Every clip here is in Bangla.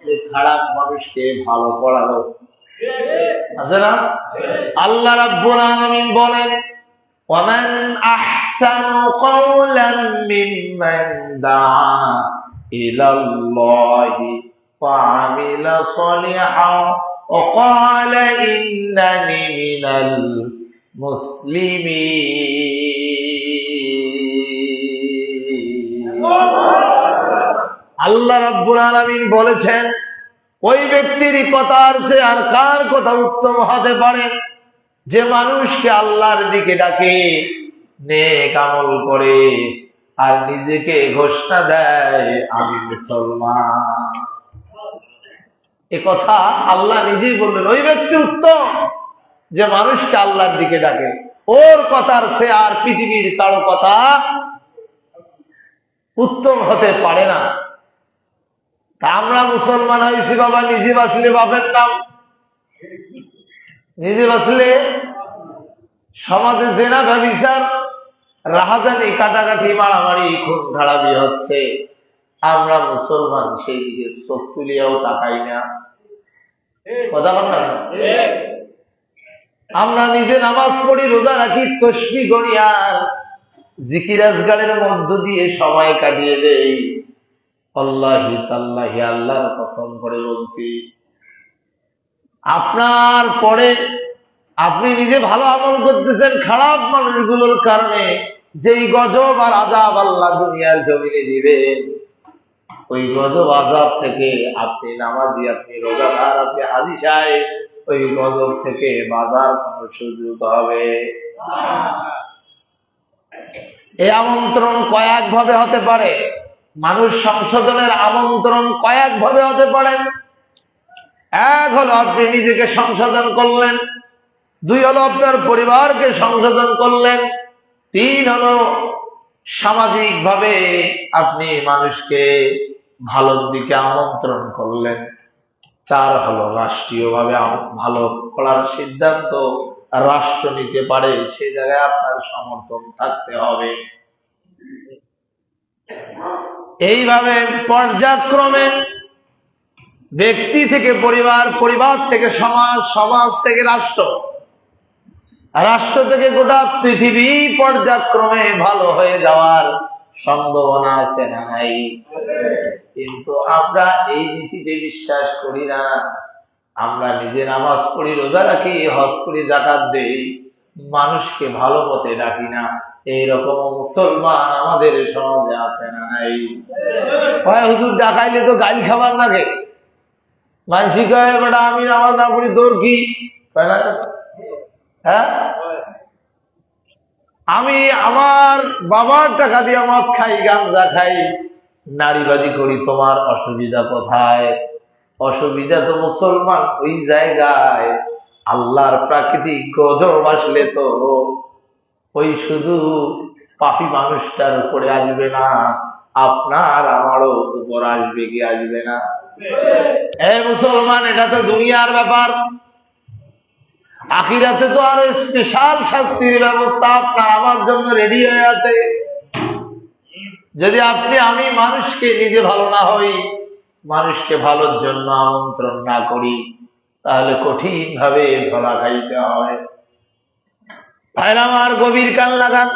যে খারাপ মানুষকে ভালো করালো, আছে না? আল্লাহ রাব্বুল আলামিন বলেন, ওয়ামান আহসানু কাওলান মিম্মান দাআ ইলাল্লাহি ওয়া আমিলা সলিহান ওয়া ক্বালা ইন্নানি মিনাল মুসলিমিন। আল্লাহ রাব্বুল আলামিন বলেছেন, ওই ব্যক্তির কথার চেয়ে আর কার কথা উত্তম হতে পারে যে মানুষকে আল্লাহর দিকে ডাকে, নেক আমল করে, আর নিজেকে ঘোষণা দেয় আমি মুসলমান। এ কথা আল্লাহ নিজেই বললেন, ওই ব্যক্তি উত্তম যে মানুষকে আল্লাহর দিকে ডাকে। ওর কথার চেয়ে আর পৃথিবীর কারো কথা উত্তম হতে পারে না। আমরা মুসলমান হয়েছি বাবা, নিজে বাঁচলে বাপের নাম, নিজে বাঁচলে সমাজে জেনা ব্যভিচার রাহাজানি কাটাকাটি মারামারি খুন খারাপি হচ্ছে, আমরা মুসলমান সেই দিকে চোখ তুলিয়াও তাকাই না। কথা বল না? আমরা নিজে নামাজ পড়ি, রোজা রাখি, তসবিহ করি, আর জিকির আজকারের মধ্য দিয়ে সময় কাটিয়ে দেই। আল্লাহি তাল্লাহি, আল্লাহর কসম করে বলছি, আপনার পরে আপনি নিজে ভালো আমল করতেছেন, খারাপ মানুষগুলোর কারণে যেই গজব আর আযাব আল্লাহ দুনিয়ার জমিনে দিবেন, ওই গজব আযাব থেকে আপনি নামাজি, আপনি রোজাদার, আপনি হাজী সাহেব, ওই গজব থেকে বাঁচার কোন সুযোগ হবে? এই আমন্ত্রণ কয়েক ভাবে হতে পারে। মানুষ সংশোধনের আমন্ত্রণ কয়েক ভাবে হতে পারে। এক হলো আপনি নিজেকে সংশোধন করলেন, দুই হলো আপনার পরিবারকে সংশোধন করলেন, তিন হলো সামাজিক ভাবে আপনি মানুষকে ভালোর দিকে আমন্ত্রণ করলেন, চার হলো রাষ্ট্রীয় ভাবে ভালো করার সিদ্ধান্ত রাষ্ট্র নিতে পারে, সে জায়গায় আপনার সমর্থন থাকতে হবে। এইভাবে পর্যায়ক্রমে ব্যক্তি থেকে পরিবার, পরিবার থেকে সমাজ, সমাজ থেকে রাষ্ট্র, রাষ্ট্র থেকে গোটা পৃথিবী পর্যায়ক্রমে ভালো হয়ে যাওয়ার সম্ভাবনা আছে না নাই? কিন্তু আমরা এই নীতিতে বিশ্বাস করি না। আমরা নিজে নামাজ পড়ি, রোজা রাখি, হজ করি, যাকাত দেই, মানুষকে ভালো পথে ডাকি না। এইরকম মুসলমান আমাদের সমাজে আছে না নাই? হুজুর ডাকাইলে তো গাল খাবার লাগে, মানসি কয় বেটা আমি নামাজ না পড়ি তোর কি? হ্যাঁ, আমি আমার বাবার টাকা দিয়ে মদ খাই, গাঁজা খাই, নারীবাজি করি, তোমার অসুবিধা কোথায়? অসুবিধা তো মুসলমান ওই জায়গায় আল্লাহর প্রাকৃতিক গজব আসলে তো ওই শুধু পাপী মানুষটার উপরে আসবে না, আপনার আমারও উপর আসবে কি আসবে না? মুসলমান, এটা তো দুনিয়ার ব্যাপার। আখিরাতে তো আরো স্পেশাল শাস্তির ব্যবস্থা আপনার আমার জন্য রেডি হয়ে আছে। যদি আপনি আমি মানুষকে নিজে ভালো না হই, মানুষকে ভালোর জন্য আমন্ত্রণ না করি, তাহলে কঠিন ভাবে ধরা খাইতে হয়। ভাইরা আমার, গভীর কান লাগান।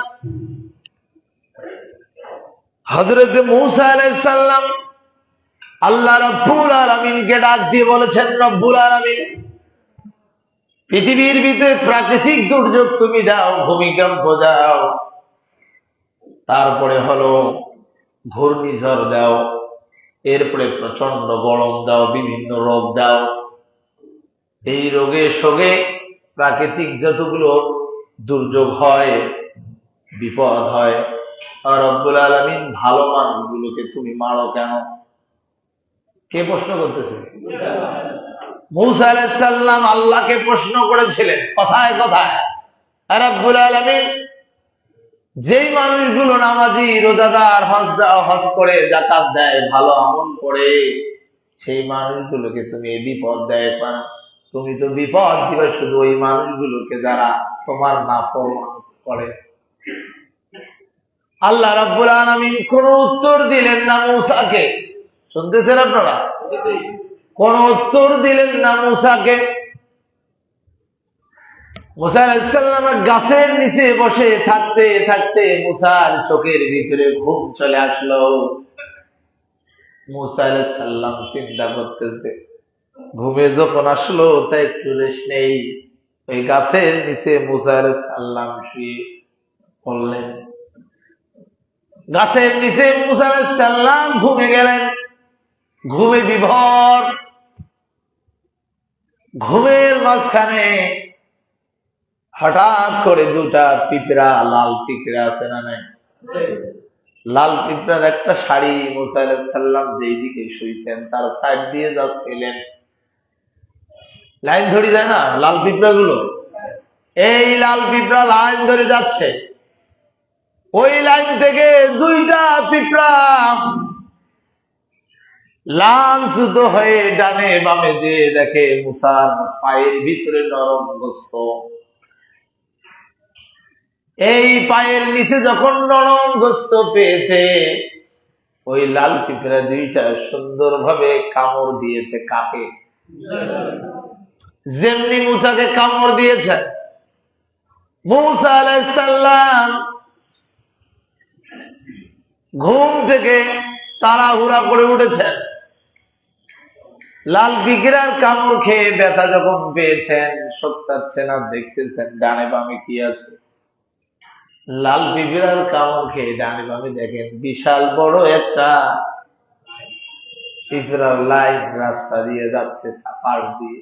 হযরত মূসা আলাইহিস সালাম আল্লাহ রাব্বুল আলামিনকে ডাক দিয়ে বলেছেন, রব্বুল আলামিন, পৃথিবীর ভিতরে প্রাকৃতিক দুর্যোগ তুমি দাও, ভূমিকম্প দাও, তারপরে হলো ঘূর্ণিঝড় দাও, এরপরে প্রচন্ড গরম দাও, বিভিন্ন রোগ দাও। এই রোগে শোকে প্রাকৃতিক যতগুলো দুর্যোগ হয়, বিপদ হয়, আর রব্বুল আলামিন ভালো মানুষগুলোকে তুমি মারো কেন? কে প্রশ্ন করতেছে? মূসা আলাইহিস সালাম আল্লাহকে প্রশ্ন করেছিলেন কথায় কথায়। রব্বুল আলামিন যেই মানুষগুলো নামাজি, রোজাদার, হজ করে, যাকাত দেয়, ভালো আমল করে, সেই মানুষগুলোকে তুমি এই বিপদ দেয় পান। তুমি তো বিপদ দিবে শুধু ওই মানুষগুলোকে যারা তোমার নাফরমানি করে। আল্লাহ রাব্বুল আলামিন কোন উত্তর দিলেন না মূসাকে। শুনতেছেন আপনারা? কোন উত্তর দিলেন না মুসাকে। মুসা আলাইহিস সালাম গাছের নিচে বসে থাকতে থাকতে মুসার চোখের ভিতরে ঘুম চলে আসলো। মুসা আলাইহিস সালাম চিন্তা করতেছে, ঘুমে যখন আসলো তা একটু রেস্ট নেই। ওই গাছের নিচে মুসা আলাইহিস সালাম শুয়ে পড়লেন। গাছের নিচে মুসা আলাইহিস সালাম ঘুমে গেলেন। ঘুমে বিভোর। ঘুমের মাঝখানে হঠাৎ করে দুটা পিঁপড়া, লাল পিঁপড়া আছে না নাই, লাল পিঁপড়ার একটা শাড়ি মুসা আলাইহিস সালাম যেই দিকে শুইতেন তার সাইড দিয়ে যাচ্ছিলেন। লাইন ধরে যায় না লাল পিঁপড়া গুলো, এই লাল পিঁপড়া লাইন ধরে যাচ্ছে। ওই লাইন থেকে দুইটা পিঁপড়া লাঞ্ছিত হয়ে ডানে বামে দিয়ে দেখে মুসার পায়ের ভিতরে নরম গোস্ত। এই পায়ের নিচে যখন নরম গোস্ত পেয়েছে, ওই লাল পিঁপড়া দুইটা সুন্দরভাবে কামড় দিয়েছে। কাকে? যেমনি মুসাকে কামড় দিয়েছে, মুসা আলাইহিস সালাম ঘুম থেকে তাড়াহুড়া করে উঠেছেন। লাল পিঁপড়ার কামড় খেয়ে ব্যথা যখন পেয়েছেন, সত্যাচ্ছেন আর দেখতেছেন ডানে বামে কি আছে। লাল পিঁপড়ার কামড় খেয়ে ডানে বামে দেখেন বিশাল বড় একটা পিঁপড়ার লাইন রাস্তা দিয়ে যাচ্ছে পাশ দিয়ে।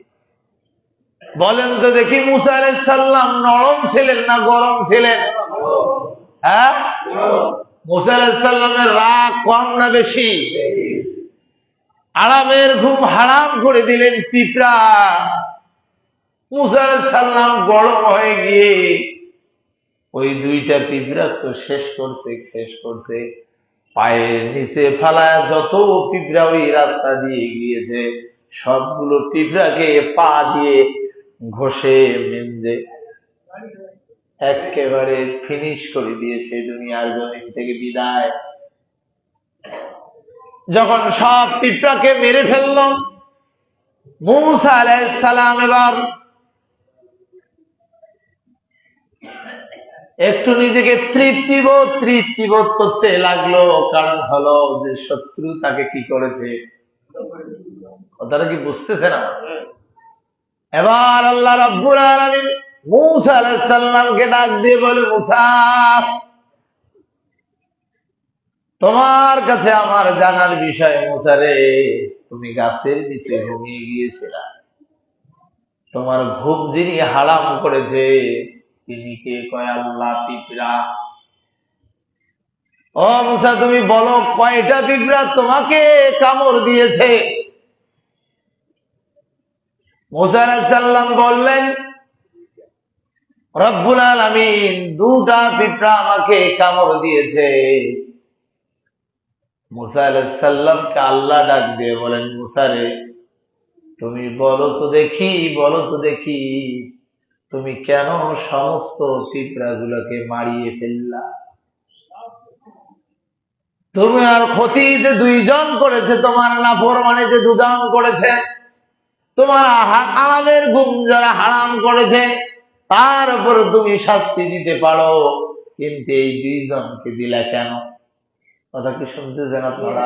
বলেন তো দেখি মুসা আলাইহিস সালাম নরম ছিলেন না গরম ছিলেন? হ্যাঁ, মুসা আলাইহিস সালামের রাগ কম না বেশি? আরামের ঘুম হারাম করে দিলেন পিঁপড়া। মুসা আলাইহিস সালাম গরম হয়ে গিয়ে ওই দুইটা পিঁপড়া তো শেষ করছে। পায়ের নিচে ফালায় যত পিঁপড়া ওই রাস্তা দিয়ে গিয়েছে সবগুলো পিঁপড়াকে পা দিয়ে ঘষে মেঞ্জে একেবারে ফিনিশ করে দিয়েছে, দুনিয়ার জমিন থেকে বিদায়। যখন সব পিঁপড়াকে মেরে ফেলল, মুসা আলাইহিস সালাম এবার একটু নিজেকে তৃপ্তিবোধ করতে লাগলো। কারণ হলো যে শত্রু তাকে কি করেছে, কথাটা কি বুঝতেছে না? এবার আল্লাহ রাব্বুল আলামিন মুসা আলাইহিস সালামকে ডাক দিয়ে বলে, মুসা, তোমার কাছে আমার জানার বিষয়। মুসা রে, তুমি গাছের নিচে ঘুমিয়ে গিয়েছিলা। তোমার ঘুম যিনি হারাম করেছে তিনি কে? কয় আল্লাহ পিঁপড়া। ও মুসা, তুমি বলো কয়টা পিঁপড়া তোমাকে কামড় দিয়েছে? মুসা আলাইহিস সালাম বললেন, রব্বুল আলামিন দুটা পিঁপড়া আমাকে কামড় দিয়েছে। মুসা আলাইহিস সালামকে আল্লাহ ডাক দিয়ে বলেন, মুসা রে, তুমি বলো তো দেখি তুমি কেন সমস্ত পিঁপড়া গুলোকে মারিয়ে ফেললা? তুমি আর ক্ষতি যে দুইজন করেছে, তোমার নাফরমানি যে দুজন করেছে, তোমার আরামের ঘুম যারা হারাম করেছে তার উপর তুমি শাস্তি দিতে পারো, কিন্তু এই দুইজনকে দিলা কেন? কথা কি শুনতেছেন আপনারা?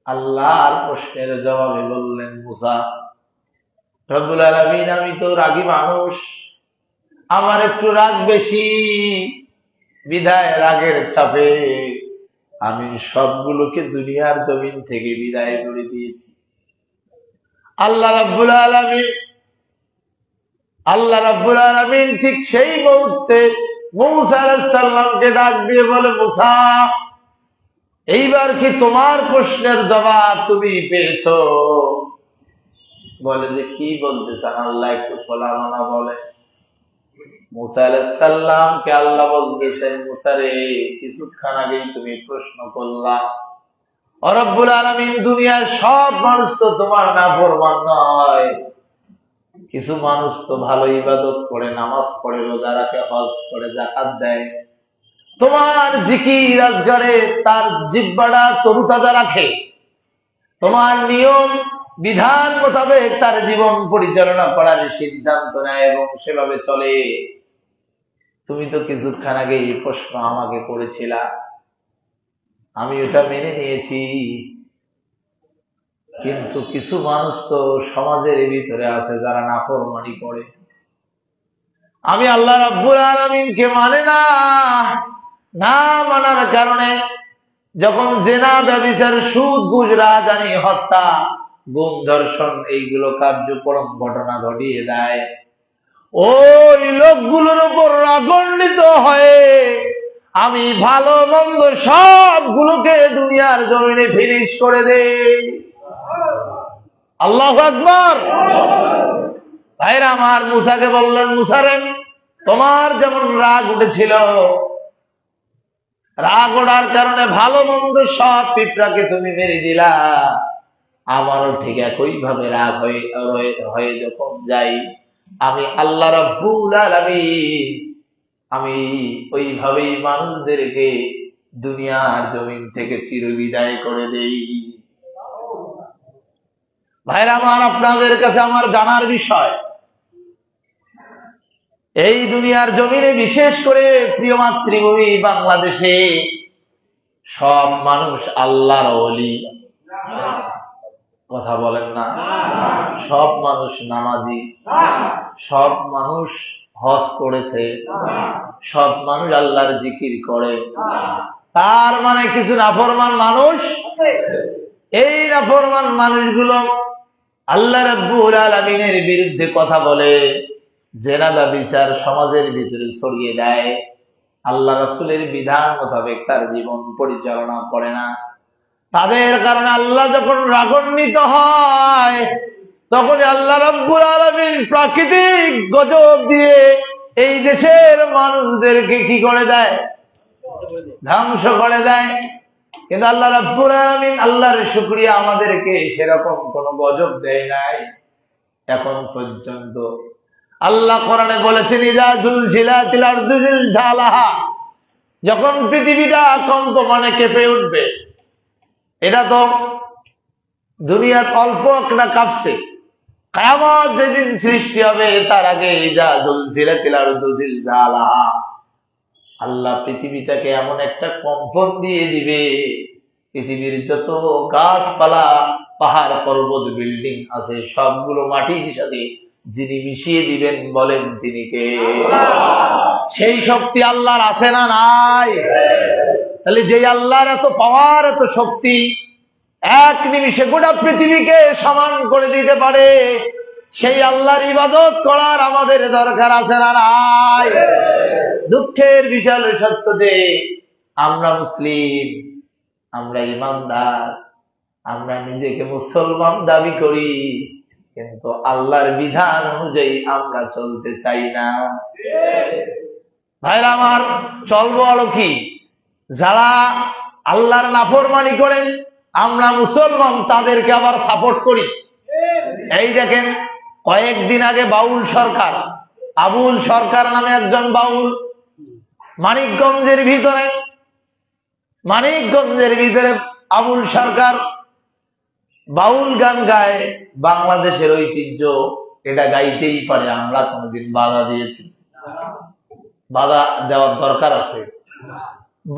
আল্লাহর প্রশ্নের জবাবে বললেন, মুসা, রব্বুল আলামিন, আমি তো রাগী মানুষ, আমার একটু রাগ বেশি, বিদায় রাগের চাপে আমি সবগুলোকে দুনিয়ার জমিন থেকে বিদায় করে দিয়েছি। আল্লাহ রাব্বুল আলামিন ঠিক সেই মুহূর্তে মুসা আলাইহিস সালামকে ডাক দিয়ে বলে, মুসা, এইবার কি তোমার প্রশ্নের জবাব তুমি পেয়েছো? বলে যে কি বলতে চান আল্লাহ, একটু খোলা মানা বলে। মুসা আলাইহিস সালামকে আল্লাহ বলতেছেন, মুসা রে, কিছুক্ষণ আগেই তুমি প্রশ্ন করলা, ও রব্বুল আলামিন, দুনিয়ার সব মানুষ তো তোমার নাফরমান নয়, কিছু মানুষ তো ভালো ইবাদত করে, নামাজ পড়ে, রোজা রাখে, হজ করে, যাকাত দেয়, তোমার জিকির আজগারে তার জিহ্বাটা তরুতাজা রাখে, তোমার নিয়ম বিধান মোতাবেক তার জীবন পরিচালনা করার সিদ্ধান্ত নেয় এবং সেভাবে চলে। তুমি তো কিছুক্ষণ আগে এই প্রশ্ন আমাকে করেছিলা, আমি ওটা মেনে নিয়েছি, কিন্তু কিছু মানুষ তো সমাজের ভিতরে আছে যারা নাফরমানি করে। আমি আল্লাহ রাব্বুল আলামিনকে মানে না, না মানার কারণে যখন জেনা, ব্যভিচার, সুদ, ঘুষ, রাহাজানি, হত্যা, গুম, ধর্ষণ এইগুলো কার্যক্রম ঘটনা ঘটিয়ে দেয়, ওই লোকগুলোর উপর রাগান্বিত হয়ে আমি ভালো মন্দ সবগুলোকে দুনিয়ার জমিনে ফিনিশ করে দেই। আল্লাহু আকবার। ভাইরা আমার, মুসাকে বললেন, মুসারে তোমার যেমন রাগ উঠেছিল, রাগ ওঠার কারণে ভালো মন্দ সব পিঁপড়াকে তুমি মেরে দিলা, আমারও ঠিক একই ভাবে রাগ হয়ে যখন যাই, আমি আল্লাহ রাব্বুল আলামিন আমি ওইভাবেই মানুষদেরকে দুনিয়ার জমিন থেকে চিরবিদায় করে দেই। ভাইরা আমার, আপনাদের কাছে আমার জানার বিষয়, এই দুনিয়ার জমিনে বিশেষ করে প্রিয় মাতৃভূমি বাংলাদেশে সব মানুষ আল্লাহর ওলি। কথা বলেন না? সব মানুষ নামাজি, সব মানুষ হজ করেছে, সব মানুষ আল্লাহর জিকির করে। তার মানে কিছু নাফরমান মানুষ, এই নাফরমান মানুষগুলো আল্লাহ রাব্বুল আলামিনের বিরুদ্ধে কথা বলে, জেনা ব্যভিচার সমাজের ভিতরে ছড়িয়ে দেয়, আল্লাহ রাসূলের বিধান মোতাবেক তার জীবন পরিচালনা করে না। তাদের কারণে আল্লাহ যখন রাগান্বিত হয়, তখন আল্লাহ রাব্বুল আলামিন প্রাকৃতিক গজব দিয়ে এই দেশের মানুষদেরকে কি করে দেয়? ধ্বংস করে দেয়। কিন্তু আল্লাহ রাব্বুল আলামিন, আল্লাহর শুকরিয়া, আমাদেরকে সেরকম কোন গজব দেয় নাই এখন পর্যন্ত। আল্লাহ কোরআনে বলেছেন, ইযা জুলজিলাতিল আরদু জিলজালাহা, যখন পৃথিবীটা কম্পমানে কেঁপে উঠবে। এটা তো দুনিয়ার অল্প একটা কাঁপছে, কিয়ামত যেদিন সৃষ্টি হবে তার আগে ইযা জুলজিলাতিল আরদু জিলজালাহা, আল্লাহ পৃথিবীটাকে এমন একটা কম্পন দিয়ে দিবে, পৃথিবীর যত গাছপালা, পাহাড়, পর্বত, বিল্ডিং আছে সবগুলো মাটির সাথে যিনি মিশিয়ে দিবেন, বলেন তিনি কে? সেই শক্তি আল্লাহর আছে না নাই? তাহলে যে আল্লাহর এত পাওয়ার, এত শক্তি, এক নিমিষে গোটা পৃথিবীকে সমান করে দিতে পারে, সেই আল্লাহর ইবাদত করার আমাদের দরকার আছে না নাই? দুঃখের বিশাল সত্য যে আমরা মুসলিম, আমরা ইমানদার, আমরা নিজেকে মুসলমান দাবি করি, কিন্তু আল্লাহর বিধান অনুযায়ী আমরা চলতে চাই না। ভাইরা আমার, চলবো আলো কি? যারা আল্লাহর নাফরমানি করেন, আমরা মুসলমান তাদেরকে আবার সাপোর্ট করি। এই দেখেন, কয়েকদিন আগে বাউল সরকার, আবুল সরকার নামে একজন বাউল, মানিকগঞ্জের ভিতরে আবুল সরকার বাউল গান গায়। বাংলাদেশের ঐতিহ্য, এটা গাইতেই পারে, আমরা কোনদিন বাধা দিয়েছি? বাধা দেওয়ার দরকার আছে?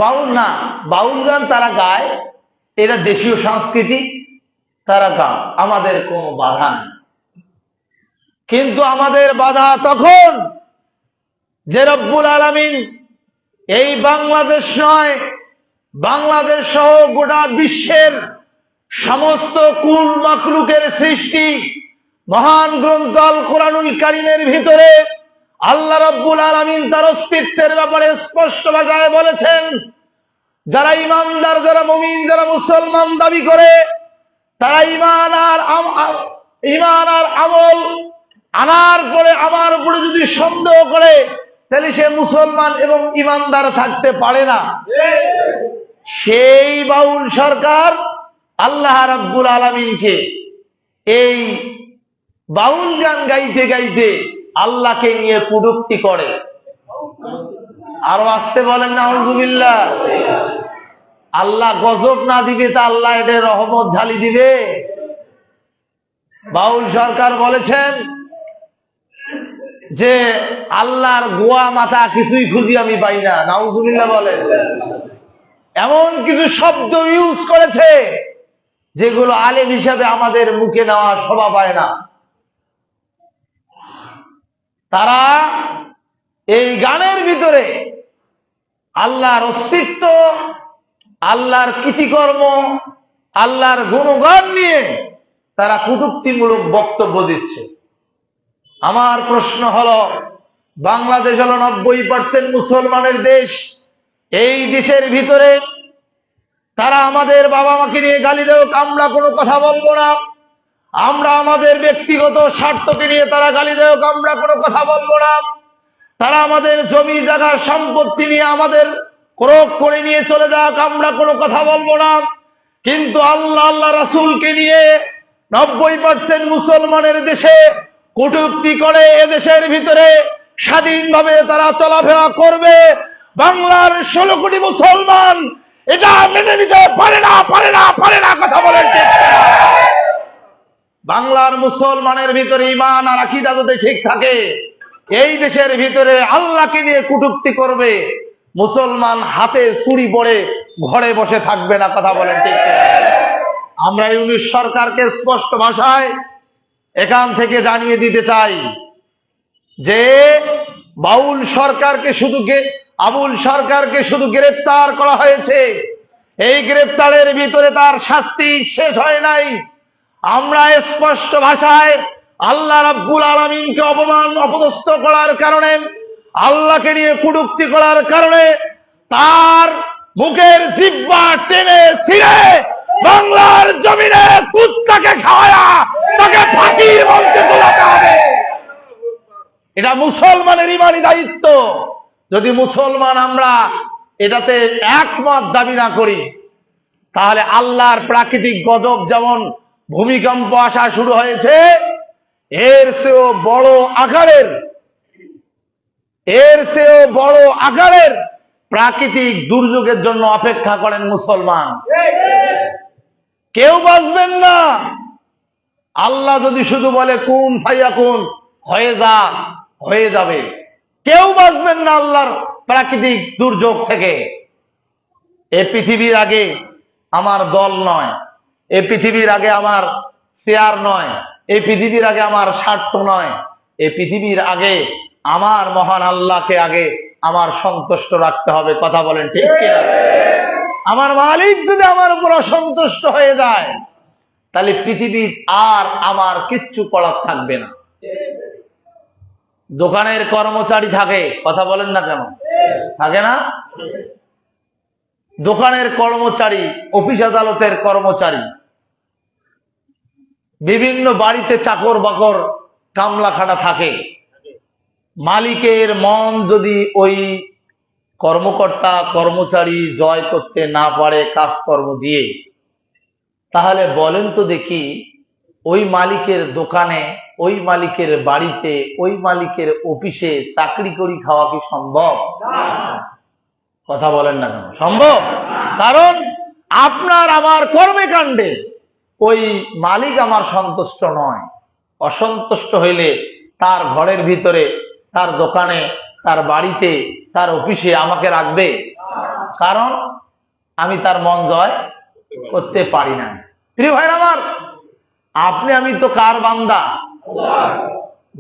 বাউল না, বাউল গান তারা গায়, এটা দেশীয় সংস্কৃতি, তারা গান, আমাদের কোনো বাধা নেই। কিন্তু আমাদের বাধা তখন যে রব্বুল আলামিন এই বাংলাদেশ নয়, বাংলাদেশ সহ গোটা বিশ্বের সমস্ত কুল মাখলুকের সৃষ্টি মহান গ্রন্থ আল কোরআনুল কারীমের ভিতরে আল্লাহ রাব্বুল আলামিন তার অস্তিত্বের ব্যাপারে স্পষ্ট ভাষায় বলেছেন, যারা ইমানদার, যারা মুমিন, যারা মুসলমান দাবি করে, তারা ইমান আর আমল আনার পরে আমার উপরে যদি সন্দেহ করে, তাহলে সে মুসলমান এবং ইমানদার থাকতে পারে না। সেই বাউল সরকার আল্লাহ রাব্বুল আলামিনকে এই বাউল গান গাইতে গাইতে আল্লাহকে নিয়ে কটূক্তি করে। আরো আসতে বলেন নাউযুবিল্লাহ। আল্লাহ গজব না দিবে তা আল্লাহ এটা রহমত ঢালি দিবে? বাউল সরকার বলেছেন যে আল্লাহর গোয়া মাথা কিছুই খুঁজি আমি পাই না, নাউজুবিল্লাহ বলেন। এমন কিছু শব্দ ইউজ করেছে যেগুলো আলেম হিসাবে আমাদের মুখে নেওয়া শোভা পায় না। তারা এই গানের ভিতরে আল্লাহর অস্তিত্ব, আল্লাহর কৃতিকর্ম, আল্লাহর গুণগান নিয়ে তারা কটূক্তিমূলক বক্তব্য দিচ্ছে। আমার প্রশ্ন হলো, বাংলাদেশ হলো 90% মুসলমানের দেশ। এই দেশের ভিতরে তারা আমাদের বাবা মাকে নিয়ে গালি দেয়, আমরা কোনো কথা বলবো না। আমরা আমাদের ব্যক্তিগত স্বার্থকে নিয়ে তারা গালি দেয়, আমরা কোনো কথা বলবো না। তারা আমাদের জমি জায়গার সম্পত্তি নিয়ে আমাদের ক্রোধ করে নিয়ে চলে যাক, আমরা কোনো কথা বলবো না। কিন্তু আল্লাহ আল্লাহ রাসূলকে নিয়ে 90% মুসলমানের দেশে কটূক্তি করে এদেশের ভিতরে স্বাধীনভাবে তারা চলাফেরা করবে। বাংলার 16 কোটি মুসলমান এটা মেনে নিতে পারে না, পারে না, পারে না, কথা বলেন ঠিক না? বাংলার মুসলমানের ভিতরে ঈমান আর আকীদা যদি ঠিক থাকে, এই দেশের ভিতরে আল্লাহকে নিয়ে কটূক্তি করবে, মুসলমান হাতে ছুরি পড়ে ঘরে বসে থাকবে না, কথা বলেন ঠিক না? আমরা ইউনূস সরকারকে স্পষ্ট ভাষায় এখান থেকে জানিয়ে দিতে চাই যে আবুল সরকারকে শুধু গ্রেফতার করা হয়েছে, এই গ্রেফতারের ভিতরে তার শাস্তি শেষ হয় নাই। আমরা স্পষ্ট ভাষায় আল্লাহ রাব্বুল আলামিনকে অপদস্থ করার কারণে, আল্লাহকে নিয়ে কটূক্তি করার কারণে তার মুখের জিহ্বা টেনে ছিঁড়ে বাংলার জমিনে কুত্তাকে খাওয়া তাকে ফাঁসির মঞ্চে তোলাতে হবে। এটা মুসলমানের ইমানি দায়িত্ব। যদি মুসলমান আমরা এটাতে একমত দাবি না করি, তাহলে আল্লাহর প্রাকৃতিক গজব যেমন ভূমিকম্প আসা শুরু হয়েছে, এর চেয়েও বড় আকারের প্রাকৃতিক দুর্যোগের জন্য অপেক্ষা করেন মুসলমান। কেউ বাঁচবেন না। আল্লাহ যদি শুধু বলে কুন ফায়াকুন, হয়ে যা, হয়ে যাবে। কেউ বাঁচবেন না আল্লাহর প্রাকৃতিক দুর্যোগ থেকে। এ পৃথিবীর আগে আমার দল নয়, এ পৃথিবীর আগে আমার চেয়ার নয়, এই পৃথিবীর আগে আমার স্বার্থ নয়, এই পৃথিবীর আগে আমার মহান আল্লাহকে আগে আমার সন্তুষ্ট রাখতে হবে, কথা বলেন ঠিক কিনা? আমার মালিক যদি আমার উপর অসন্তুষ্ট হয়ে যায়, তাহলে পৃথিবীর আর আমার কিচ্ছু করার থাকবে না। দোকানের কর্মচারী থাকে, কথা বলেন না কেন? থাকে না? দোকানের কর্মচারী, অফিস আদালতের কর্মচারী, বিভিন্ন বাড়িতে চাকর বাকর কামলা খাটা থাকে। মালিকের মন যদি ওই কর্মকর্তা কর্মচারী জয় করতে না পারে কাজকর্ম দিয়ে, তাহলে বলেন তো দেখি, ওই মালিকের দোকানে, ওই মালিকের বাড়িতে, ওই মালিকের অফিসে চাকরি করি খাওয়া কি সম্ভব? কথা বলেন না কেন? সম্ভব? কারণ আপনার আমার কর্মকাণ্ডে ওই মালিক আমার সন্তুষ্ট নয়। অসন্তুষ্ট হইলে তার ঘরের ভিতরে, তার দোকানে, তার বাড়িতে, তার অফিসে আমাকে রাখবে? কারণ আমি তার মন জয় করতে পারি না। প্রিয় ভাইরা আমার, আপনি আমি তো কার বান্দা?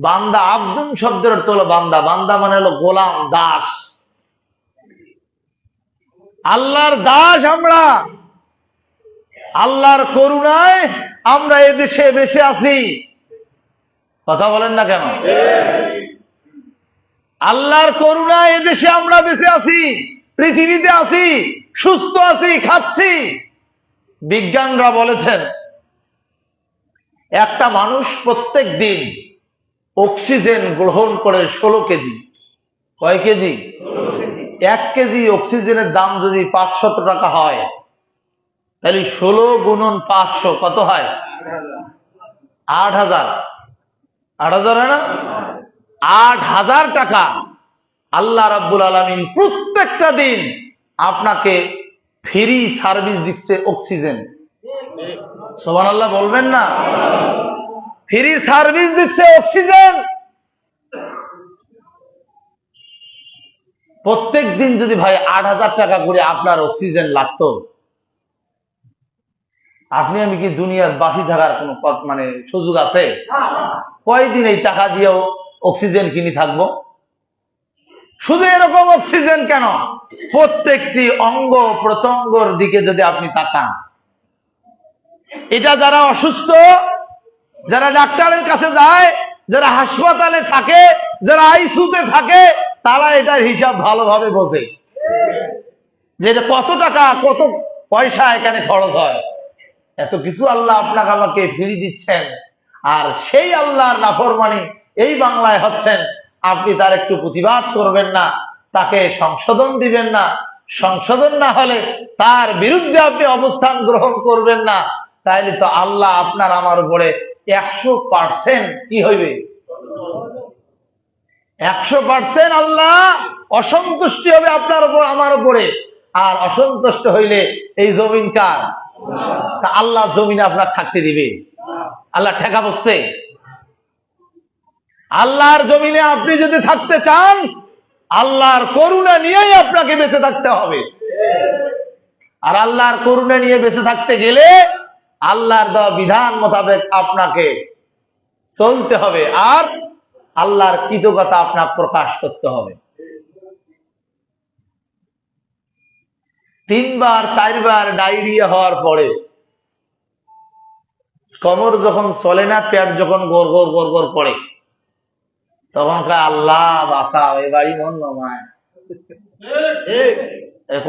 বান্দা। আব্দুন শব্দের অর্থ হলো বান্দা। বান্দা মানে হলো গোলাম, দাস। আল্লাহর দাস আমরা। আল্লাহর করুণায় আমরা এদেশে বেঁচে আছি, কথা বলেন না কেন? আল্লাহর করুণায় এদেশে আমরা বেঁচে আছি, পৃথিবীতে আছি, সুস্থ আছি, খাচ্ছি। বিজ্ঞানরা বলেছেন একটা মানুষ প্রত্যেক দিন অক্সিজেন গ্রহণ করে 16 কেজি। কয় কেজি? 1 কেজি অক্সিজেনের দাম যদি 500 টাকা হয়, তাহলে 16 গুণন 500 কত হয়? 8000। 8000 হয় না? 8000 টাকা আল্লাহ রাব্বুল আলামিন প্রত্যেকটা দিন আপনাকে ফ্রি সার্ভিস দিচ্ছে অক্সিজেন। সুবহানাল্লাহ বলবেন না? ফ্রি সার্ভিস দিচ্ছে অক্সিজেন। প্রত্যেক দিন যদি ভাই ৮,০০০ টাকা করে আপনার অক্সিজেন লাগতো, আপনি আমি কি দুনিয়ার বাসি থাকার কোন মানে সুযোগ আছে? কয়দিন এই টাকা দিয়েও অক্সিজেন কিনে থাকবো? শুধু এরকম অক্সিজেন কেন, প্রত্যেকটি অঙ্গ প্রত্যঙ্গর দিকে যদি আপনি তাকান, এটা যারা অসুস্থ, যারা ডাক্তারের কাছে যায়, যারা হাসপাতালে থাকে, যারা আইসিইউতে থাকে, তারা এটার হিসাব ভালোভাবে বোঝে যে এটা কত টাকা কত পয়সা এখানে খরচ হয়। এত কিছু আল্লাহ আপনাকে আমাকে ফিরি দিচ্ছেন, আর সেই আল্লাহর নাফরমানি এই বাংলায় হচ্ছেন। আপনি তার একটু প্রতিবাদ করবেন না, তাকে সংশোধন দিবেন না, সংশোধন না হলে তার বিরুদ্ধে আপনি অবস্থান গ্রহণ করবেন না, তাইলে তো আল্লাহ আপনার আমার উপরে 100% কি হইবে? 100% আল্লাহ অসন্তুষ্টি হবে আপনার উপর আমার উপরে। আর অসন্তুষ্ট হইলে এই জমিন কার? তা আল্লাহ জমিনে আপনার থাকতে দিবে? আল্লাহ ঠেকা বসছে? আল্লাহর জমিনে আপনি যদি থাকতে চান, আল্লাহর করুণা নিয়েই আপনাকে বেঁচে থাকতে হবে। আর আল্লাহর করুণা নিয়ে বেঁচে থাকতে গেলে আল্লাহর দেওয়া বিধান মোতাবেক আপনাকে চলতে হবে, আর আল্লাহর কৃতজ্ঞতা আপনাকে প্রকাশ করতে হবে। 3বার 4বার ডায়রিয়া হওয়ার পরে কোমর যখন চলে না, পেট যখন গোর গোর গোর গোর করে, তখন কয় আল্লাহ বাঁচাও, এবারই মন নমায়।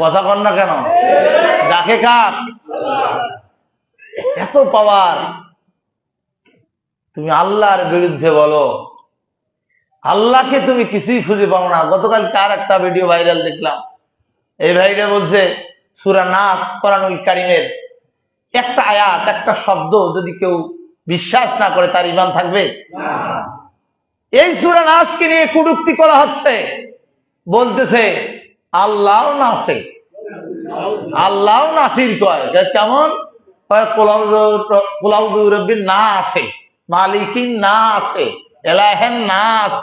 কথা কন না কেন? ডাকে কাক? এত পাওয়ার। তুমি আল্লাহর বিরুদ্ধে বলো, আল্লাহকে তুমি কিছুই খুঁজে পাও না। গতকাল তার একটা ভিডিও ভাইরাল দেখলাম, এই ভাইরা বলছে সূরা নাস কোরআনুল কারীমের একটা আয়াত, একটা শব্দ যদি কেউ বিশ্বাস না করে তার ঈমান থাকবে? এই সূরা নাসকে নিয়ে কটূক্তি করা হচ্ছে, বলতেছে আল্লাহ নাসে, আল্লাহ নাসির কয়। কেমন? কুলাউযু বিরাব্বিন নাস, মালিকিন নাস, ইলাহিন নাস।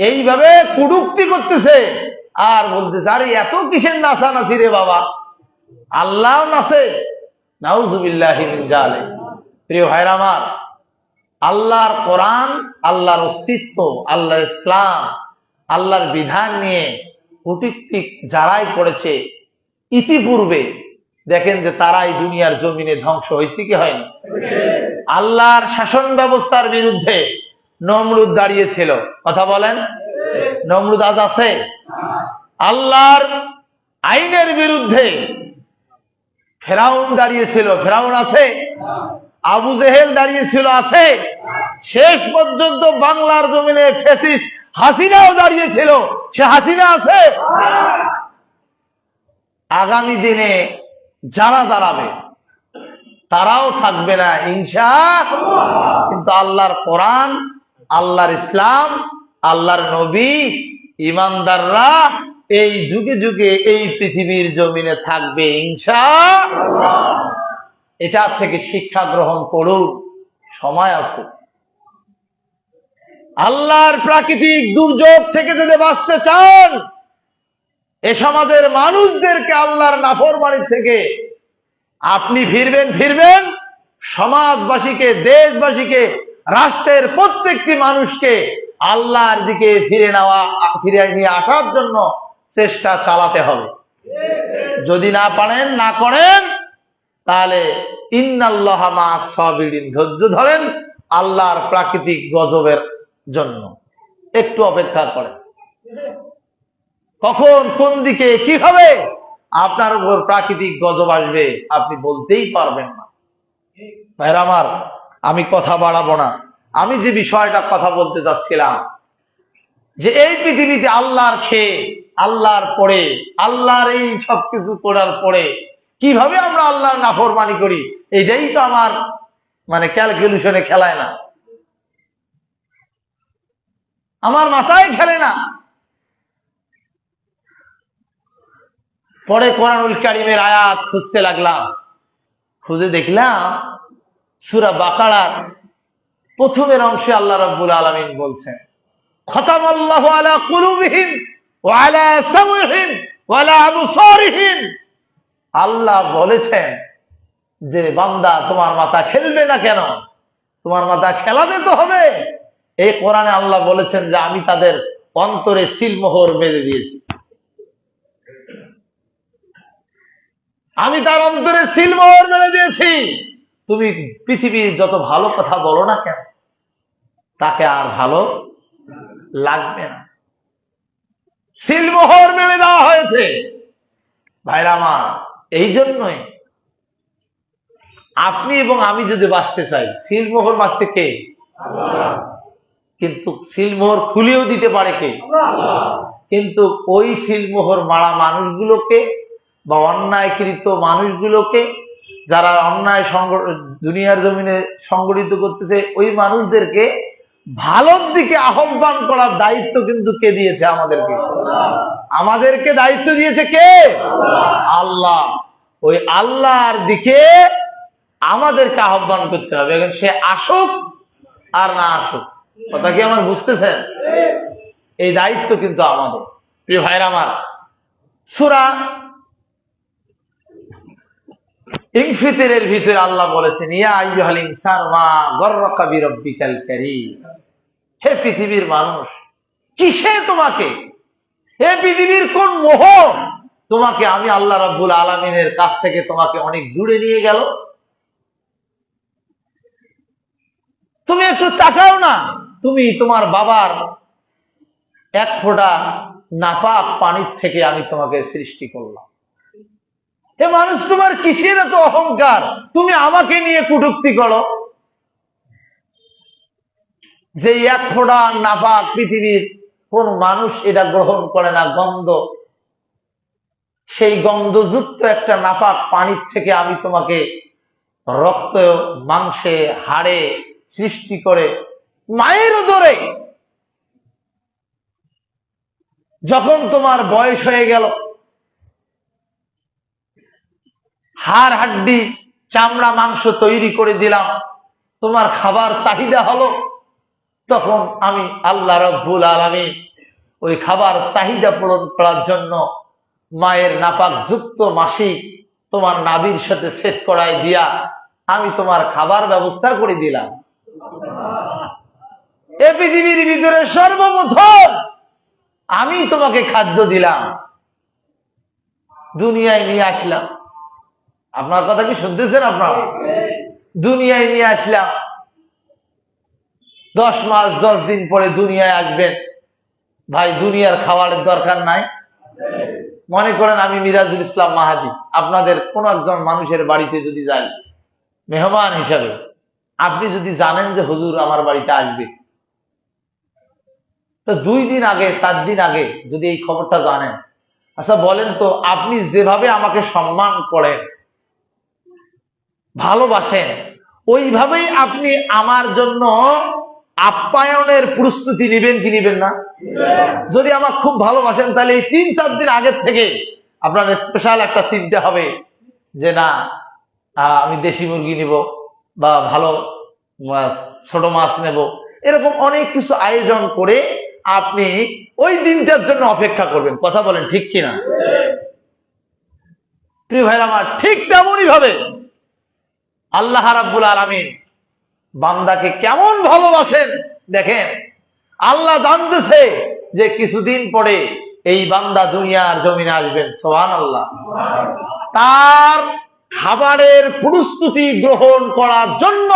এইভাবে কটূক্তি করতেছে আর বলতেছে আরে এত কিসের নাচানাচি রে বাবা, আল্লাহ নাচে? নাউযুবিল্লাহি মিন যালিক। প্রিয় ভাইরা আমার, আল্লাহর কোরআন, আল্লাহর অস্তিত্ব, আল্লাহর ইসলাম, আল্লাহর বিধান নিয়ে কটূক্তি যারাই করেছে ইতিপূর্বে, দেখেন যে তারাই দুনিয়ার জমিনে ধ্বংস হয়েছে কি হয়নি? আল্লাহর শাসন ব্যবস্থার বিরুদ্ধে নমরুদ দাঁড়িয়েছিল, কথা বলেন। নমরুদ আজ আছে? আল্লাহর আইনের বিরুদ্ধে ফেরাউন দাঁড়িয়েছিল, ফেরাউন আছে? আবু জেহেল দাঁড়িয়েছিল, আছে? শেষ পর্যন্ত বাংলার জমিনে ফ্যাসিস্ট হাসিনাও দাঁড়িয়েছিল, সে হাসিনা আছে? আগামী দিনে যারা দাঁড়াবে তারাও থাকবে না ইনশাআল্লাহ। কিন্তু আল্লাহর কোরআন, আল্লাহর ইসলাম, আল্লাহর নবী, ইমানদাররা এই যুগে যুগে এই পৃথিবীর জমিনে থাকবে ইনশাআল্লাহ। এটা থেকে শিক্ষা গ্রহণ করুন, সময় আছে। আল্লাহর প্রাকৃতিক দুর্যোগ থেকে যদি বাঁচতে চান, এ সমাজের মানুষদেরকে আল্লাহর নাফরমানি থেকে আপনি ফিরবেন, সমাজবাসীকে, দেশবাসীকে, রাষ্ট্রের প্রত্যেকটি মানুষকে আল্লাহর দিকে ফিরে নিয়ে আসার জন্য চেষ্টা চালাতে হবে। যদি না পারেন, না করেন, তাহলে ইন্নাল্লাহা মা'আস সাবিরিন, ধৈর্য ধরেন আল্লাহর প্রাকৃতিক গজবের জন্য। একটু অপেক্ষা করেন, কখন কোন দিকে কিভাবে আপনার উপর প্রাকৃতিক গজব আসবে আপনি বলতেই পারবেন না। ভাইরা আমার, আমি কথা বাড়াবো না। আমি যে বিষয়টা কথা বলতে চাচ্ছিলাম, যে এই পৃথিবীতে আল্লাহর খেয়ে, আল্লাহর পরে, আল্লাহর এই সবকিছু করার পরে কিভাবে আমরা আল্লাহর নাফরমানি করি, এইটাই তো আমার মানে ক্যালকুলেশনে খেলায় না, আমার মাথায় খেলে না। পরে কোরআনুল কারীমের আয়াত খুঁজতে লাগলাম, খুঁজে দেখলাম সূরা বাকারার প্রথমের অংশে আল্লাহ রাব্বুল আলামিন বলছেন, খতামাল্লাহু আলা কুলুবিহিম ওয়া আলা সামইহিম ওয়া আলা আবসারিহিম। আল্লাহ বলেছেন যে বান্দা তোমার মাথা খেলবে না কেন, তোমার মাথা খেলাতে তো হবে। এই কোরআনে আল্লাহ বলেছেন যে আমি তাদের অন্তরে সিলমোহর মেরে দিয়েছি, আমি তার অন্তরে সিলমোহর মেরে দিয়েছি। তুমি পৃথিবীর যত ভালো কথা বলো না কেন, তাকে আর ভালো লাগবে না। সিলমোহর মেরে দেওয়া হয়েছে। ভাইরা আমার, এই জন্যই আপনি এবং আমি যদি বাঁচতে চাই, সিলমোহর বাঁচতে কে? কিন্তু সিলমোহর খুলেও দিতে পারে কে? কিন্তু ওই সিলমোহর মারা মানুষগুলোকে বা অন্যায়কৃত মানুষগুলোকে, যারা অন্যায় দুনিয়ার জমিনে সংগঠিত করতেছে, ওই মানুষদেরকে ভালোর দিকে আহ্বান করার দায়িত্ব কিন্তু কে দিয়েছে? আমাদেরকে। আমাদেরকে দায়িত্ব দিয়েছে কে? আল্লাহ। ওই আল্লাহর দিকে আমাদেরকে আহ্বান করতে হবে, এখন সে আসুক আর না আসুক। কথা কি আমার বুঝতেছেন? এই দায়িত্ব কিন্তু আমাদের। প্রিয় ভাইরা আমার, সূরা ইনফিতরের ভিতরে আল্লাহ বলেছেন, ইয়া আইয়ুহাল ইনসানু মা গররাকা বিরাব্বিকাল কারীম। হে পৃথিবীর মানুষ, কিসে তোমাকে, হে পৃথিবীর কোন মোহ তোমাকে আমি আল্লাহ রাব্বুল আলামিনের কাছ থেকে তোমাকে অনেক দূরে নিয়ে গেল? তুমি একটু তাকাও না, তুমি তোমার বাবার এক ফোঁটা নাপাক পানির থেকে আমি তোমাকে সৃষ্টি করলাম। হে মানুষ, তোমার কিসের এত অহংকার? তুমি আমাকে নিয়ে কটূক্তি করো। যে এক ফোঁটা নাপাক পৃথিবীর কোন মানুষ এটা গ্রহণ করে না, গন্ধ, সেই গন্ধযুক্ত একটা নাপাক পানির থেকে আমি তোমাকে রক্ত মাংসে হাড়ে সৃষ্টি করে মায়ের উদরে, যখন তোমার বয়স হয়ে গেল, হাড় হাড্ডি চামড়া মাংস তৈরি করে দিলাম, তোমার খাবার চাহিদা হলো, তখন আমি আল্লাহ রাব্বুল আলামিন ওই খাবার চাহিদা পূরণ করার জন্য মায়ের নাপাক যুক্ত মাসিক তোমার নাভির সাথে সেট করাই দিয়া আমি তোমার খাবার ব্যবস্থা করে দিলাম। এ পৃথিবীর ভিতরে সর্বপ্রথম আমি তোমাকে খাদ্য দিলাম, দুনিয়ায় নিয়ে আসলাম। আপনার কথা কি শুনতেছেন? আপনার দুনিয়ায় নিয়ে আসলাম, 10 মাস 10 দিন পরে দুনিয়ায় আসবেন। ভাই, দুনিয়ার খাবারের দরকার নাই। মনে করেন আমি মিরাজুল ইসলাম মাহাদি আপনাদের কোন একজন মানুষের বাড়িতে যদি যাই মেহমান হিসাবে, আপনি যদি জানেন যে হুজুর আমার বাড়িতে আসবে, তো 2 দিন আগে 4 দিন আগে যদি এই খবরটা জানেন, আচ্ছা বলেন তো, আপনি যেভাবে আমাকে সম্মান করেন, ভালোবাসেন, ওইভাবেই আপনি আমার জন্য আপ্যায়নের প্রস্তুতি নিবেন কি নিবেন না? যদি আমার খুব ভালোবাসেন, তাহলে এই 3-4 দিন আগের থেকে আপনার স্পেশাল একটা চিন্তা হবে যে না, আমি দেশি মুরগি নিব বা ভালো ছোট মাছ নেব, এরকম অনেক কিছু আয়োজন করে আপনি ওই দিনটার জন্য অপেক্ষা করবেন। কথা বলেন ঠিক কিনা? প্রিয় ভাইরা আমার, ঠিক তেমনই ভাবে আল্লাহ রাব্বুল আলামিন বান্দাকে কেমন ভালোবাসেন দেখেন। আল্লাহ জানতেছে যে কিছুদিন পরে এই বান্দা দুনিয়ার জমিনে আসবেন, সুবহানাল্লাহ। তার খাবারের প্রস্তুতি গ্রহণ করার জন্য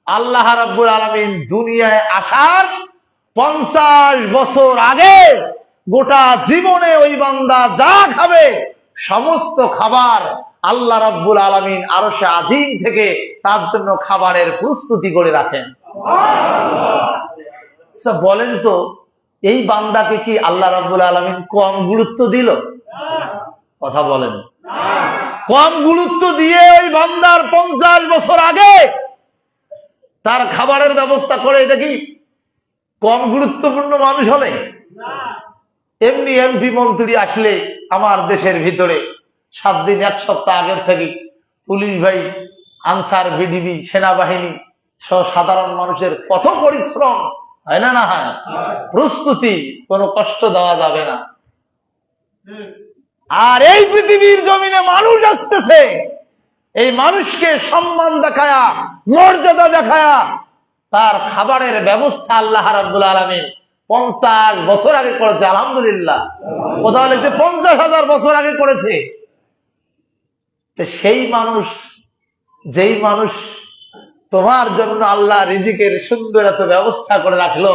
আল্লাহ রাব্বুল আলামিন দুনিয়ায় আসার 50 বছর আগে গোটা জীবনে ওই বান্দা যা খাবে সমস্ত খাবার আল্লাহ রাব্বুল আলামিন আরশে আযীম থেকে তার জন্য খাবারের প্রস্তুতি করে রাখেন। আচ্ছা বলেন তো, এই বান্দাকে কি আল্লাহ রাব্বুল আলামিন কম গুরুত্ব দিল? কথা বলেন। কম গুরুত্ব দিয়ে ওই বান্দার 50 বছর আগে তার খাবারের ব্যবস্থা করে, এটা কি কম গুরুত্বপূর্ণ মানুষ হলে? এমনি এমপি মন্ত্রী আসলে আমার দেশের ভিতরে 7 দিন 1 সপ্তাহ আগের থেকে পুলিশ ভাই, আনসার, বিডিবি, সেনাবাহিনী সাধারণ মানুষের কত পরিশ্রম হয় না, না হয় প্রস্তুতি, কোনো কষ্ট দেওয়া যাবে না। আর এই পৃথিবীর জমিনে মানুষ আসতেছে, এই মানুষকে সম্মান দেখায়া, মর্যাদা দেখায়া তার খাবারের ব্যবস্থা আল্লাহ রাব্বুল আলামিন 50 বছর আগে করেছে। আলহামদুলিল্লাহ। কোথাও লিখছে 50,000 বছর আগে করেছে। সেই মানুষ, যেই মানুষ তোমার জন্য আল্লাহ রিজিকের সুন্দর এত ব্যবস্থা করে রাখলো,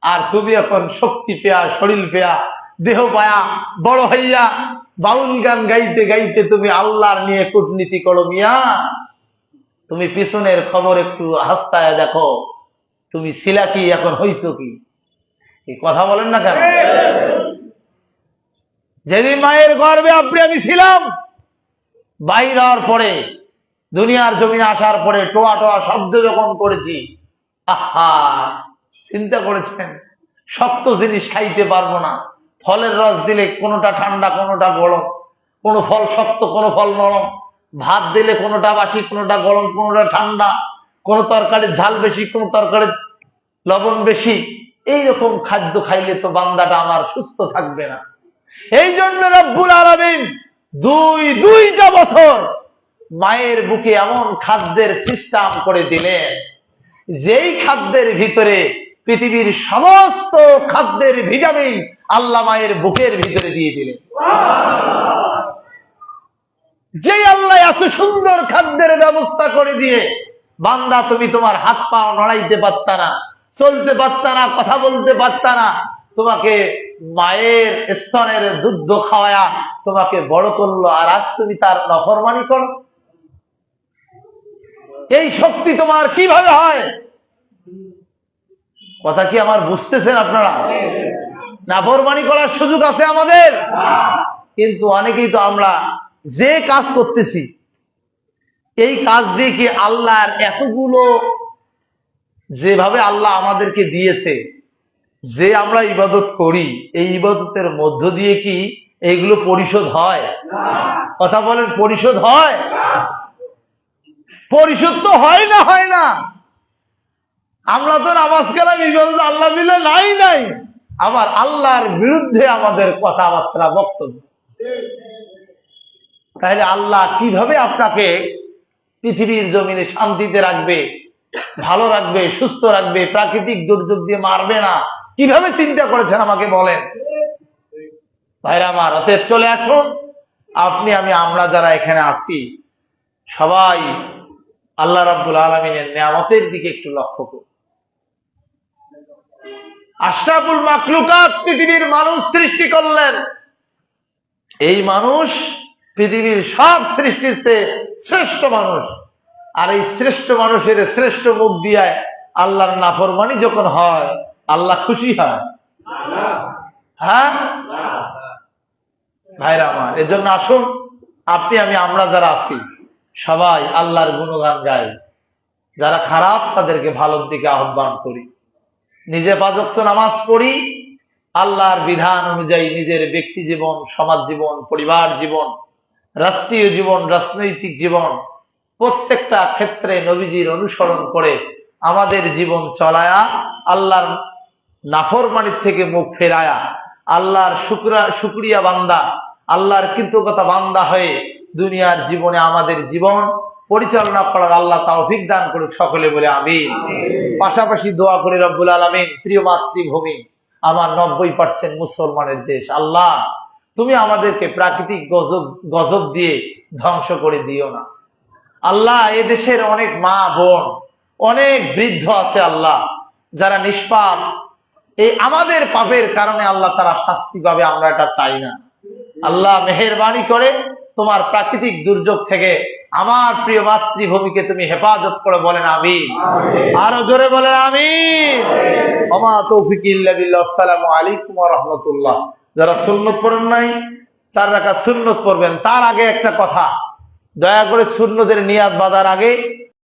আর তুমি এখন শক্তি পেয়া, শরীর পেয়া, দেহ পায়া, বড় হইয়া বাউল গান গাইতে গাইতে তুমি আল্লাহর নিয়ে কূটনীতি করো মিয়া। তুমি পিছনের খবর একটু হাসতায় দেখো, তুমি ছিলা কি, এখন হইছ কি? এই কথা বলেন না কেন? যেদিন মায়ের গর্ভে আপনি আমি ছিলাম, বাইর হওয়ার পরে, দুনিয়ার জমিনে আসার পরে টোয়া টোয়া শব্দ যখন করেছি, আহা, চিন্তা করেছেন শক্ত জিনিস খাইতে পারবো না। ফলের রস দিলে কোনোটা ঠান্ডা, কোনোটা গরম, কোনো ফল শক্ত, কোনো ফল নরম। ভাত দিলে কোনোটা বাসি, কোনোটা গরম, কোনোটা ঠান্ডা। কোন তরকারির ঝাল বেশি, কোন তরকারির লবণ বেশি। এইরকম খাদ্য খাইলে তো বান্দাটা আমার সুস্থ থাকবে না। এই জন্য রব্বুল আলামিন দুইটা বছর মায়ের বুকে এমন খাদ্যের সিস্টেম করে দিলেন, যেই খাদ্যের ভিতরে পৃথিবীর সমস্ত খাদ্যের ভিটামিন আল্লাহ মায়ের বুকের ভিতরে দিয়ে দিলেন। যে আল্লাহ এত সুন্দর খাদ্যের ব্যবস্থা করে দিয়ে, বান্দা তুমি তোমার হাত পা নড়াইতে পারতা না, চলতে পারতা না, কথা বলতে পারতা না, তোমাকে মায়ের স্তনের দুধ খাওয়ায়া তোমাকে বড় করলো, আর আজ তুমি তার নাফরমানি করো। এই শক্তি তোমার কিভাবে হয়? কথা কি আমার বুঝতেছেন আপনারা? নাফরমানি করার সুযোগ আছে আমাদের, কিন্তু অনেকেই তো আমরা যে কাজ করতেছি, এই কাজ দিয়ে কি আল্লাহর এতগুলো, যেভাবে আল্লাহ আমাদেরকে দিয়েছে, যে আমরা ইবাদত করি, এই ইবাদতের মধ্য দিয়ে কি এইগুলো পরিশোধ হয়? কথা বলেন, পরিশোধ হয়? পরিশোধ তো হয় না, হয় না। আমরা তো নামাজ কালাম ইবাদত আল্লাহ মিলে নাই, আবার আল্লাহর বিরুদ্ধে আমাদের কথাবার্তা, বক্তব্য। তাহলে আল্লাহ কিভাবে আপনাকে পৃথিবীর জমিনে শান্তিতে রাখবে, ভালো রাখবে, সুস্থ রাখবে, প্রাকৃতিক দুর্যোগ দিয়ে মারবে না, কিভাবে চিন্তা করেছেন আমাকে বলেন ভাইরা আমার। অতএব চলে আসুন, আপনি আমি আমরা যারা এখানে আছি সবাই আল্লাহ রাব্বুল আলামিনের নিয়ামতের দিকে একটু লক্ষ্য করুন। আশরাফুল মাখলুকাত পৃথিবীর মানুষ সৃষ্টি করলেন। এই মানুষ পৃথিবীর সব সৃষ্টির চেয়ে শ্রেষ্ঠ মানুষ। আর এই শ্রেষ্ঠ মানুষের শ্রেষ্ঠ মুখ দিয়ে আল্লাহর নাফরমানি যখন হয়, আল্লাহ খুশি হয়? হ্যাঁ ভাইরা আমার, এজন্য আসুন আপনি আমি আমরা যারা আছি সবাই আল্লাহর গুণগান গাই, যারা খারাপ তাদেরকে ভালোর দিকে আহ্বান করি, নিজে 5 ওয়াক্ত নামাজ পড়ি, আল্লাহর বিধান অনুযায়ী নিজের ব্যক্তি জীবন, সমাজ জীবন, পরিবার জীবন, রাষ্ট্রীয় জীবন, রাজনৈতিক জীবন, প্রত্যেকটা ক্ষেত্রে নবীজির অনুসরণ করে আমাদের জীবন চলায়া, আল্লাহর নাফরমানির থেকে মুখ ফেরায়া, আল্লাহর শুকরিয়া বান্দা, আল্লাহর কৃতজ্ঞতা বান্দা হয়ে দুনিয়ার জীবনে আমাদের জীবন পরিচালনা করার আল্লাহ তৌফিক দান করুক। সকলে বলে আমিন। পাশাপাশি দোয়া করি রব্বুল আলামিন, প্রিয় মাতৃভূমি, আমার 90% মুসলমানের দেশ, আল্লাহ তুমি আমাদেরকে প্রাকৃতিক গজব দিয়ে ধ্বংস করে দিও না। আল্লাহ এ দেশের অনেক মা বোন, অনেক বৃদ্ধ আছে আল্লাহ, যারা নিষ্পাপ, এই আমাদের পাপের কারণে আল্লাহ তারা শাস্তি পাবে, আমরা এটা চাই না। আল্লাহ মেহেরবানি করে তোমার প্রাকৃতিক দুর্যোগ থেকে আমার প্রিয় মাতৃভূমিকে তুমি হেফাজত করে, বলেন আমিন। আরো জোরে বলেন আমিন। ওমা তৌফিক ইল্লা বিল্লাহ। আসসালামু আলাইকুম ওয়া রাহমাতুল্লাহ। যারা সুন্নত পড়েন নাই 4 রাকাত সুন্নত পড়বেন। তার আগে একটা কথা, দয়া করে সুন্নতের নিয়াত বাঁধার আগে